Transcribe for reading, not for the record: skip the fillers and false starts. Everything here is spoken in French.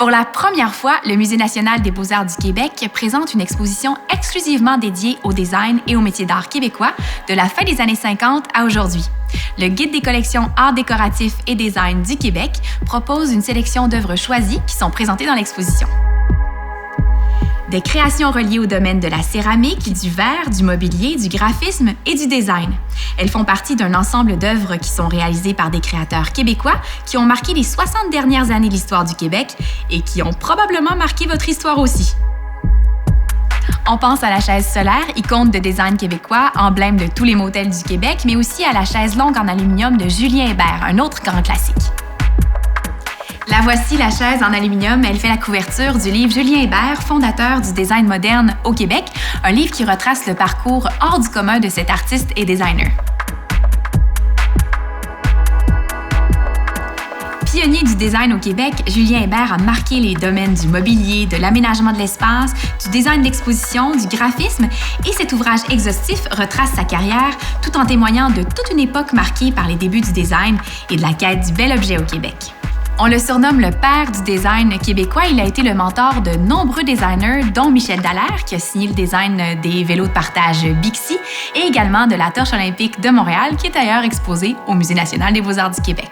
Pour la première fois, le Musée national des beaux-arts du Québec présente une exposition exclusivement dédiée au design et aux métiers d'art québécois de la fin des années 50 à aujourd'hui. Le Guide des collections Arts décoratifs et design du Québec propose une sélection d'œuvres choisies qui sont présentées dans l'exposition. Des créations reliées au domaine de la céramique, du verre, du mobilier, du graphisme et du design. Elles font partie d'un ensemble d'œuvres qui sont réalisées par des créateurs québécois qui ont marqué les 60 dernières années de l'histoire du Québec et qui ont probablement marqué votre histoire aussi. On pense à la chaise solaire, icône de design québécois, emblème de tous les motels du Québec, mais aussi à la chaise longue en aluminium de Julien Hébert, un autre grand classique. La voici, la chaise en aluminium. Elle fait la couverture du livre Julien Hébert, fondateur du design moderne au Québec, un livre qui retrace le parcours hors du commun de cet artiste et designer. Pionnier du design au Québec, Julien Hébert a marqué les domaines du mobilier, de l'aménagement de l'espace, du design d'exposition, du graphisme, et cet ouvrage exhaustif retrace sa carrière tout en témoignant de toute une époque marquée par les débuts du design et de la quête du bel objet au Québec. On le surnomme le père du design québécois. Il a été le mentor de nombreux designers, dont Michel Dallaire, qui a signé le design des vélos de partage Bixi, et également de la Torche olympique de Montréal, qui est d'ailleurs exposée au Musée national des beaux-arts du Québec.